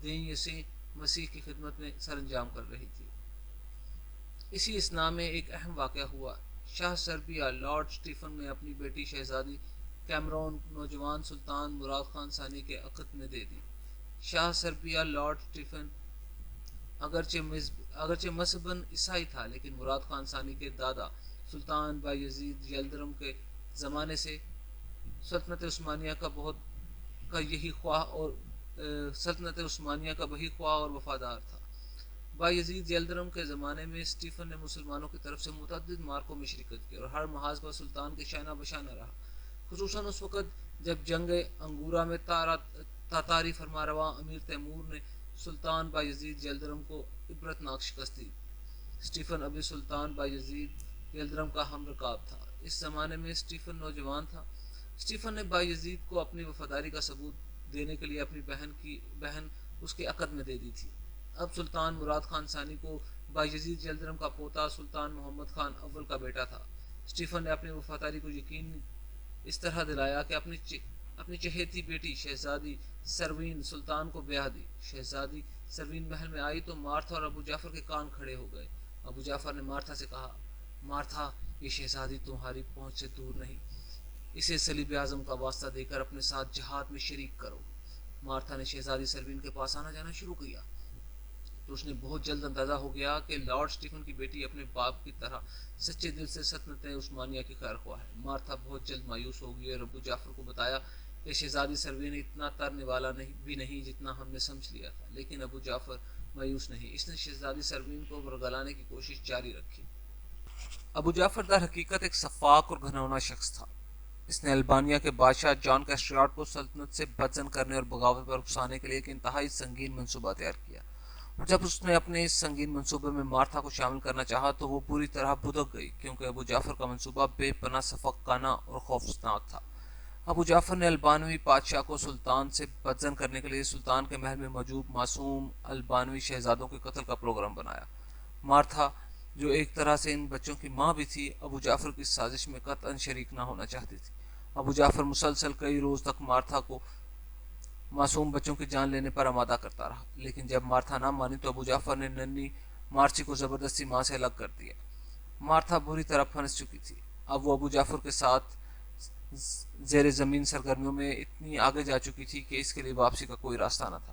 دین یسوع مسیح کی خدمت میں سر انجام کر رہی تھی۔ اسی اثناء میں ایک اہم واقعہ ہوا۔ شاہ سربیا لارڈ اسٹیفن نے اپنی بیٹی شہزادی کیمرون نوجوان سلطان مراد خان ثانی کے عقد میں دے دی۔ شاہ سربیا لارڈ اسٹیفن اگرچہ مذہباً عیسائی تھا، لیکن مراد خان ثانی کے دادا سلطان بایزید یلدرم کے زمانے سے سلطنت عثمانیہ کا بہی خواہ اور وفادار تھا۔ بایزید یلدرم کے زمانے میں اسٹیفن نے مسلمانوں کی طرف سے متعدد معرکوں میں شرکت کی اور ہر محاذ پر سلطان کے شانہ بشانہ رہا، خصوصاً اس وقت جب جنگ انگورا میں تاتاری فرمانروا امیر تیمور نے سلطان بایزید یلدرم کو عبرتناک شکست دی۔ اسٹیفن ابھی سلطان بایزید یلدرم کا ہم رکاب تھا۔ اس زمانے میں اسٹیفن نوجوان تھا۔ اسٹیفن نے بایزید کو اپنی وفاداری کا ثبوت دینے کے لیے اپنی بہن اس کے عقد میں دے دی تھی۔ اب سلطان مراد خان ثانی کو بایزید یلدرم کا پوتا سلطان محمد خان اول کا بیٹا تھا۔ اسٹیفن نے اپنی وفاداری کو یقین اس طرح دلایا کہ اپنی چہیتی بیٹی شہزادی سروین سلطان کو بیاہ دی۔ شہزادی سروین محل میں آئی تو مارتھا اور ابو جعفر کے کان کھڑے ہو گئے۔ ابو جعفر نے مارتھا سے کہا، مارتھا، یہ شہزادی تمہاری پہنچ سے دور نہیں، اسے صلیب اعظم کا واسطہ دے کر اپنے ساتھ جہاد میں شریک کرو۔ مارتھا نے شہزادی سروین کے پاس آنا جانا شروع کیا تو اس نے بہت جلد اندازہ ہو گیا کہ لارڈ اسٹیفن کی بیٹی اپنے باپ کی طرح سچے دل سے سلطنت عثمانیہ کی خیر خواہ ہے۔ مارتھا بہت جلد مایوس ہو گئی اور ابو جعفر کو بتایا کہ شہزادی سروین اتنا ترنے والا بھی نہیں جتنا ہم نے سمجھ لیا تھا، لیکن ابو جعفر مایوس نہیں، اس نے شہزادی سروین کو ورگلانے کی کوشش جاری رکھی۔ ابو جعفر در حقیقت ایک شفاق اور گھناؤنا شخص تھا۔ اس نے البانیہ کے بادشاہ جان کیسٹراٹ کو سلطنت سے بدزن کرنے اور بغاوت پر اکسانے کے لیے ایک انتہائی سنگین منصوبہ تیار کیا۔ جب اس نے اپنے اس سنگین منصوبے میں مارتھا کو شامل کرنا چاہا تو وہ پوری طرح بھدک گئی، کیونکہ ابو جعفر کا منصوبہ بے پناہ شفقانہ اور خوفناک تھا۔ ابو جعفر نے البانوی بادشاہ کو سلطان سے بدزن کرنے کے لیے سلطان کے محل میں موجود معصوم البانوی شہزادوں کے قتل کا پروگرام بنایا۔ مارتھا، جو ایک طرح سے ان بچوں کی ماں بھی تھی، ابو جعفر کی سازش میں قطعاً شریک نہ ہونا چاہتی تھی۔ ابو جعفر مسلسل کئی روز تک مارتھا کو معصوم بچوں کی جان لینے پر آمادہ کرتا رہا، لیکن جب مارتھا نہ مانی تو ابو جعفر نے ننھی مارچی کو زبردستی ماں سے الگ کر دیا۔ مارتھا بری طرح پھنس چکی تھی۔ اب وہ ابو جعفر کے ساتھ زیر زمین سرگرمیوں میں اتنی آگے جا چکی تھی کہ اس کے لیے واپسی کا کوئی راستہ نہ تھا۔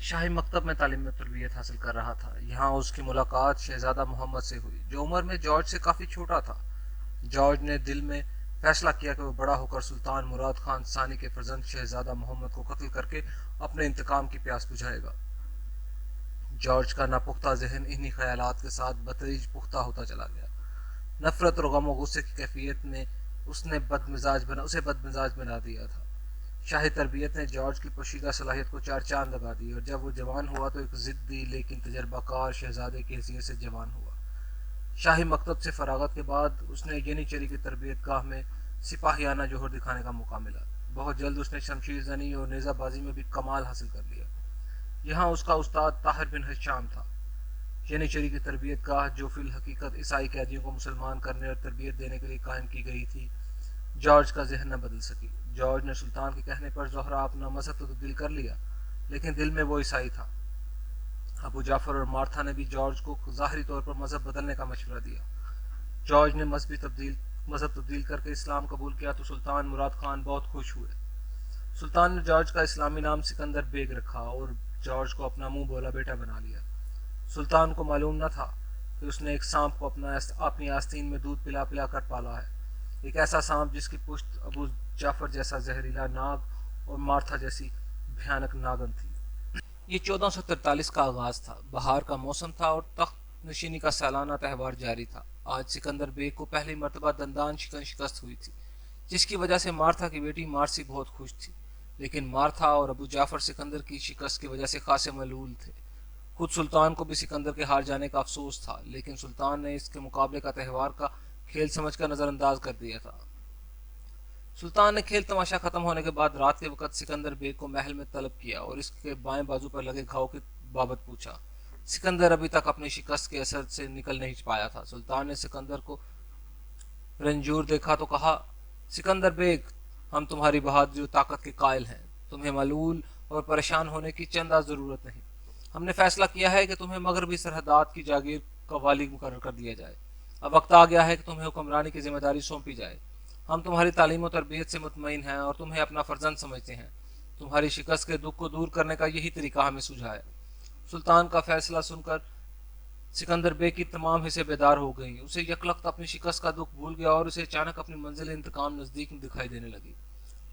شاہی مکتب میں تعلیم و تربیت حاصل کر رہا تھا۔ یہاں اس کی ملاقات شہزادہ محمد سے ہوئی، جو عمر میں جارج سے کافی چھوٹا تھا۔ جارج نے دل میں فیصلہ کیا کہ وہ بڑا ہو کر سلطان مراد خان ثانی کے فرزند شہزادہ محمد کو قتل کر کے اپنے انتقام کی پیاس بجھائے گا۔ جارج کا ناپختہ ذہن انہی خیالات کے ساتھ بتدریج پختہ ہوتا چلا گیا۔ نفرت اور غم و غصے کی کیفیت میں اسے بد مزاج بنا دیا تھا۔ شاہی تربیت نے جارج کی پوشیدہ صلاحیت کو چار چاند لگا دی، اور جب وہ جوان ہوا تو ایک ضدی لیکن تجربہ کار شہزادے کی حیثیت سے جوان ہوا۔ شاہی مکتب سے فراغت کے بعد اس نے ینیچری کی تربیت گاہ میں سپاہیانہ جوہر دکھانے کا موقع ملا۔ بہت جلد اس نے شمشیر زنی اور نیزہ بازی میں بھی کمال حاصل کر لیا۔ یہاں اس کا استاد طاہر بن ہشام تھا۔ ینیچری کی تربیت گاہ، جو فی الحقیقت عیسائی قیدیوں کو مسلمان کرنے اور تربیت دینے کے لیے قائم کی گئی تھی، جارج کا ذہن نہ بدل سکی۔ جارج نے سلطان کے کہنے پر زہرہ اپنا مذہب تو تبدیل کر لیا، لیکن دل میں وہ عیسائی تھا۔ ابو جعفر اور مارتھا نے بھی جارج کو ظاہری طور پر مذہب بدلنے کا مشورہ دیا۔ جارج نے مذہب تبدیل کر کے اسلام قبول کیا تو سلطان مراد خان بہت خوش ہوئے۔ سلطان نے جارج کا اسلامی نام سکندر بیگ رکھا اور جارج کو اپنا منہ بولا بیٹا بنا لیا۔ سلطان کو معلوم نہ تھا کہ اس نے ایک سانپ کو اپنی آستین میں دودھ پلا پلا کر پالا ہے، ایک ایسا سانپ جس کی پشت ابو جعفر جیسا زہریلا ناگ اور مارتھا جیسی بھیانک ناگن تھی۔ یہ 1443 کا آغاز تھا، بہار کا موسم تھا اور تخت نشینی کا سالانہ تہوار جاری تھا۔ آج سکندر بیگ کو پہلی مرتبہ دندان شکست ہوئی تھی، جس کی وجہ سے مارتھا کی بیٹی مارسی بہت خوش تھی، لیکن مارتھا اور ابو جعفر سکندر کی شکست کی وجہ سے خاصے ملول تھے۔ خود سلطان کو بھی سکندر کے ہار جانے کا افسوس تھا، لیکن سلطان نے اس کے مقابلے کا تہوار کا کھیل سمجھ کر نظر انداز کر دیا تھا۔ سلطان نے کھیل تماشا ختم ہونے کے بعد رات کے وقت سکندر بیگ کو محل میں طلب کیا اور اس کے بائیں بازو پر لگے گھاؤ کی بابت پوچھا۔ سکندر ابھی تک اپنی شکست کے اثر سے نکل نہیں پایا تھا۔ سلطان نے سکندر کو رنجور دیکھا تو کہا، سکندر بیگ، ہم تمہاری بہادری و طاقت کے قائل ہیں، تمہیں ملول اور پریشان ہونے کی چندہ ضرورت نہیں۔ ہم نے فیصلہ کیا ہے کہ تمہیں مغربی سرحدات کی جاگیر کا والی مقرر کر دیا جائے۔ اب وقت آ گیا ہے کہ تمہیں حکمرانی کی ذمہ داری سونپی جائے۔ ہم تمہاری تعلیم و تربیت سے مطمئن ہیں اور تمہیں اپنا فرزند سمجھتے ہیں۔ تمہاری شکست کے دکھ کو دور کرنے کا یہی طریقہ ہمیں سوجھا ہے۔ سلطان کا فیصلہ سن کر سکندر بیگ کی تمام حصے بیدار ہو گئیں۔ اسے یکلخت اپنی شکست کا دکھ بھول گیا اور اسے اچانک اپنی منزل انتقام نزدیک دکھائی دینے لگی۔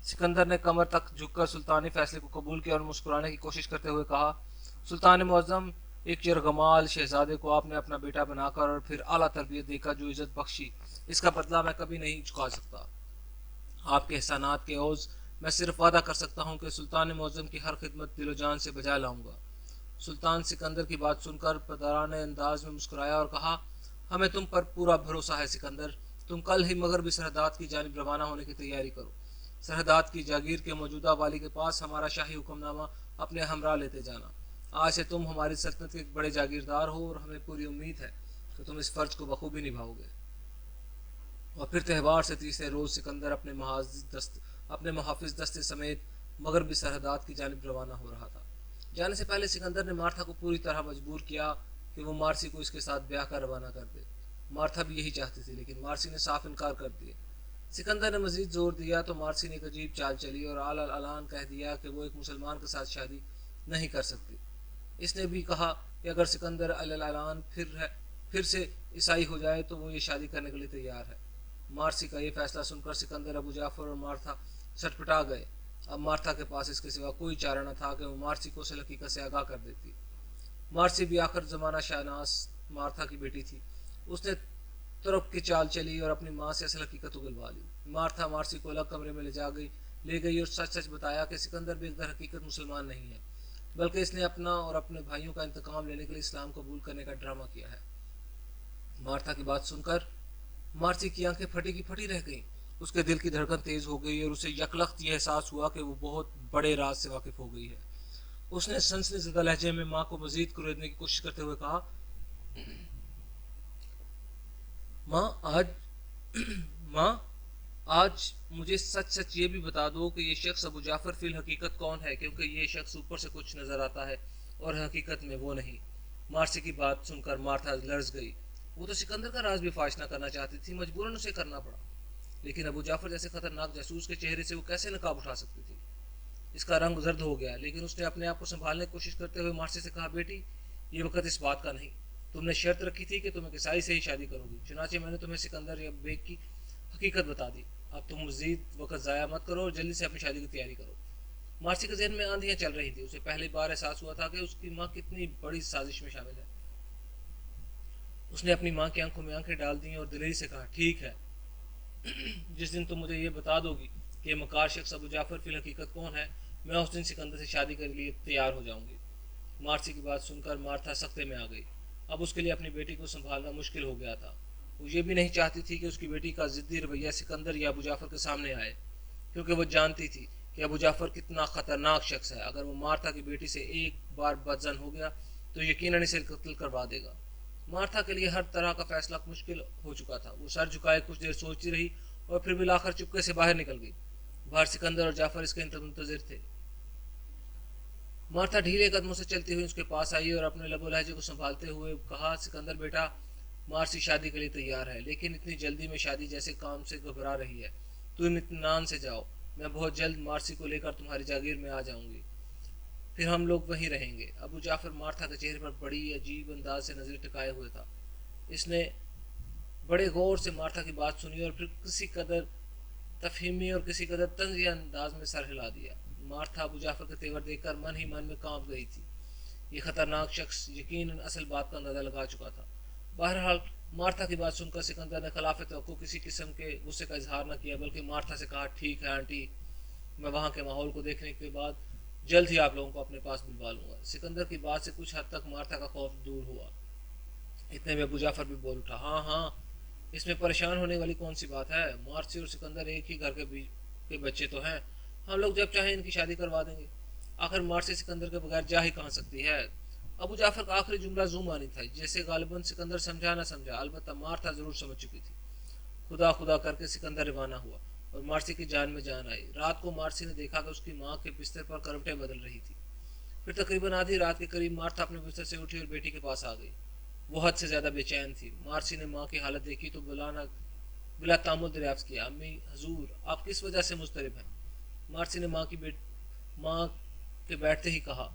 سکندر نے کمر تک جھک کر سلطانی فیصلے کو قبول کیا اور مسکرانے کی کوشش کرتے ہوئے کہا، سلطان معظم، ایک یرغمال شہزادے کو آپ نے اپنا بیٹا بنا کر اور پھر اعلیٰ تربیت دے کر جو عزت بخشی، اس کا بدلہ میں کبھی نہیں چکا سکتا۔ آپ کے احسانات کے عوض میں صرف وعدہ کر سکتا ہوں کہ سلطان معظم کی ہر خدمت دل و جان سے بجا لاؤں گا۔ سلطان سکندر کی بات سن کر پدرانہ انداز میں مسکرایا اور کہا، ہمیں تم پر پورا بھروسہ ہے سکندر، تم کل ہی مغربی سرحدات کی جانب روانہ ہونے کی تیاری کرو۔ سرحدات کی جاگیر کے موجودہ والی کے پاس ہمارا شاہی حکم نامہ اپنے ہمراہ لیتے جانا۔ آج سے تم ہماری سلطنت کے ایک بڑے جاگیردار ہو اور ہمیں پوری امید ہے کہ تم اس فرض کو بخوبی نبھاؤ گے۔ اور پھر تہوار سے تیسرے روز سکندر اپنے محافظ دستے سمیت مغربی سرحدات کی جانب روانہ ہو رہا تھا۔ جانے سے پہلے سکندر نے مارتھا کو پوری طرح مجبور کیا کہ وہ مارسی کو اس کے ساتھ بیاہ کر روانہ کر دے۔ مارتھا بھی یہی چاہتی تھی، لیکن مارسی نے صاف انکار کر دیا۔ سکندر نے مزید زور دیا تو مارسی نے ایک عجیب چال چلی اور اعلان کہہ دیا کہ وہ ایک مسلمان کے ساتھ شادی نہیں کر سکتی۔ اس نے بھی کہا کہ اگر سکندر اعلان پھر سے عیسائی ہو جائے تو وہ یہ شادی کرنے کے لیے تیار ہے۔ مارسی کا یہ فیصلہ سن کر سکندر، ابو جعفر اور مارتھا چھٹپٹا گئے۔ اب مارتھا کے پاس اس کے سوا کوئی چارہ نہ تھا کہ وہ مارسی کو اصل حقیقت سے آگاہ کر دیتی۔ مارسی بھی آخر زمانہ شاہناز مارتھا کی بیٹی تھی۔ اس نے ترک کی چال چلی اور اپنی ماں سے اصل حقیقت اگلوا لی۔ مارتھا مارسی کو الگ کمرے میں لے گئی اور سچ بتایا کہ سکندر بیگ در حقیقت مسلمان نہیں ہے، بلکہ اس نے اپنا اور اپنے بھائیوں کا انتقام لینے کے لیے اسلام قبول کرنے کا ڈرامہ کیا ہے۔ مارتھا کی بات سن کر مارسی کی آنکھیں پھٹی کی پھٹی رہ گئیں۔ اس کے دل کی دھڑکن تیز ہو گئی اور اسے یکلخت یہ احساس ہوا کہ وہ بہت بڑے راز سے واقف ہو گئی ہے۔ اس نے سنسنی زدہ لہجے میں ماں کو مزید کریدنے کی کوشش کرتے ہوئے کہا، ماں آج مجھے سچ یہ بھی بتا دو کہ یہ شخص ابو جعفر فی الحقیقت کون ہے، کیونکہ یہ شخص اوپر سے کچھ نظر آتا ہے اور حقیقت میں وہ نہیں۔ مارسی کی بات سن کر مارتھا لرز گئی۔ وہ تو سکندر کا راز بھی فاش نہ کرنا چاہتی تھی، مجبوراً اسے کرنا پڑا، لیکن ابو جعفر جیسے خطرناک جاسوس کے چہرے سے وہ کیسے نقاب اٹھا سکتی تھی؟ اس کا رنگ زرد ہو گیا، لیکن اس نے اپنے آپ کو سنبھالنے کی کوشش کرتے ہوئے مارسی سے کہا بیٹی یہ وقت اس بات کا نہیں، تم نے شرط رکھی تھی کہ تم ایک عیسائی سے ہی شادی کرو گی، چنانچہ میں نے تمہیں سکندر یا بیگ کی حقیقت بتا دی، اب تم مزید وقت ضائع مت کرو اور جلدی سے اپنی شادی کی تیاری کرو۔ مارسی کے ذہن میں آندھیاں چل رہی تھی، اسے پہلی بار احساس ہوا تھا کہ اس کی ماں کتنی بڑی سازش میں شامل ہے۔ اس نے اپنی ماں کی آنکھوں میں آنکھیں ڈال دیں اور دلیری سے کہا ٹھیک ہے، جس دن تم مجھے یہ بتا دو گی کہ یہ مکار شخص ابو جعفر فی الحقیقت کون ہے، میں اس دن سکندر سے شادی کے لیے تیار ہو جاؤں گی۔ مارسی کی بات سن کر مارتھا سختے میں آ گئی، اب اس کے لیے اپنی بیٹی کو سنبھالنا مشکل ہو گیا تھا۔ وہ یہ بھی نہیں چاہتی تھی کہ اس کی بیٹی کا ضدی رویہ سکندر یا ابو جعفر کے سامنے آئے، کیونکہ وہ جانتی تھی کہ ابو جعفر کتنا خطرناک شخص ہے، اگر وہ مارتھا کی بیٹی سے ایک بار بدظن ہو گیا تو یقیناً اسے قتل کروا دے گا۔ مارتھا کے لیے ہر طرح کا فیصلہ مشکل ہو چکا تھا، وہ سر جھکائے کچھ دیر سوچتی رہی اور پھر بالآخر چپکے سے باہر نکل گئی۔ باہر سکندر اور جعفر اس کے منتظر تھے۔ مارتھا ڈھیلے قدموں سے چلتی ہوئی اس کے پاس آئی اور اپنے لب و لہجے کو سنبھالتے ہوئے کہا سکندر بیٹا، مارسی شادی کے لیے تیار ہے، لیکن اتنی جلدی میں شادی جیسے کام سے گھبرا رہی ہے، تم اطمینان سے جاؤ، میں بہت جلد مارسی کو لے کر تمہاری جاگیر میں آ جاؤں گی، پھر ہم لوگ وہیں رہیں گے۔ ابو جعفر مارتھا کے چہرے پر بڑی عجیب انداز سے نظر ٹکائے ہوئے تھا۔ اس نے بڑے غور سے مارتھا کی بات سنی اور پھر کسی قدر تفہیمی اور کسی قدر طنزیہ انداز میں سر ہلا دیا۔ مارتھا ابو جعفر کے تیور دیکھ کر من ہی من میں کانپ گئی تھی، یہ خطرناک شخص یقیناً اصل بات کا اندازہ لگا چکا تھا۔ بہرحال مارتھا کی بات سن کر سکندر نے خلاف توقع کسی قسم کے غصے کا اظہار نہ کیا، بلکہ مارتھا سے کہا ٹھیک ہے آنٹی، میں وہاں کے ماحول کو دیکھنے کے بعد جلد ہی آپ لوگوں کو اپنے پاس بلوا لوں گا۔ سکندر کی بات سے کچھ حد تک مارتھا کا خوف دور ہوا، اتنے میں ابو جعفر بھی بول اٹھا ہاں ہاں، اس میں پریشان ہونے والی کون سی بات ہے، مارسی اور سکندر ایک ہی گھر کے بچے تو ہیں، ہم لوگ جب چاہیں ان کی شادی کروا دیں گے، آخر مارسی سکندر کے بغیر جا ہی کہاں سکتی ہے۔ ابو جعفر کا آخری جملہ زومانی تھا، جیسے غالباً سکندر سمجھا نہ سمجھا، البتہ مارتھا ضرور سمجھ چکی تھی۔ خدا خدا کر کے سکندر روانہ ہوا اور مارسی کی جان میں جان آئی۔ رات کو مارسی نے دیکھا کہ اس کی ماں کے بستر پر کروٹیں بدل رہی تھی۔ پھر تقریباً آدھی رات کے قریب مارتھا اپنے بستر سے اٹھی اور بیٹی کے پاس آ گئی۔ وہ حد سے زیادہ بے چین تھی۔ مارسی نے ماں کی حالت دیکھی تو بلا تعمل دریافت کیا امی حضور آپ کس وجہ سے مضطرب ہیں؟ مارسی نے ماں کے بیٹھتے ہی کہا۔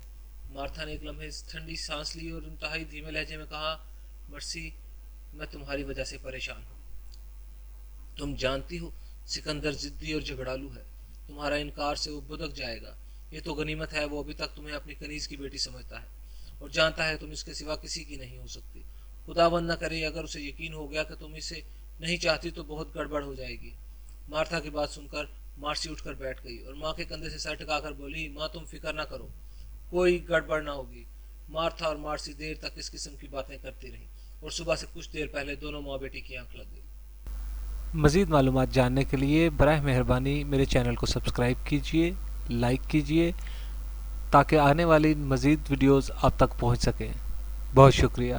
مارتھا نے ایک لمحے ٹھنڈی سانس لی اور انتہائی دھیمے لہجے میں کہا مرسی میں تمہاری وجہ سے پریشان ہوں، تم جانتی ہو سکندر ضدی اور جھگڑالو ہے، تمہارا انکار سے وہ بدک جائے گا، یہ تو غنیمت ہے وہ ابھی تک تمہیں اپنی کنیز کی بیٹی سمجھتا ہے اور جانتا ہے تم اس کے سوا کسی کی نہیں ہو سکتی، خداوند نہ کرے اگر اسے یقین ہو گیا کہ تم اسے نہیں چاہتی تو بہت گڑبڑ ہو جائے گی۔ مارتھا کی بات سن کر مارسی اٹھ کر بیٹھ گئی اور ماں کے کندھے سے سر ٹکا کر بولی ماں تم فکر نہ کرو، کوئی گڑبڑ نہ ہوگی۔ مارتھا اور مارسی دیر تک اس قسم کی باتیں کرتی رہیں اور صبح سے کچھ دیر پہلے دونوں ماں بیٹی کی آنکھ لگ گئی۔ مزید معلومات جاننے کے لیے براہ مہربانی میرے چینل کو سبسکرائب کیجیے، لائک کیجیے تاکہ آنے والی مزید ویڈیوز آپ تک پہنچ سکیں۔ بہت شکریہ۔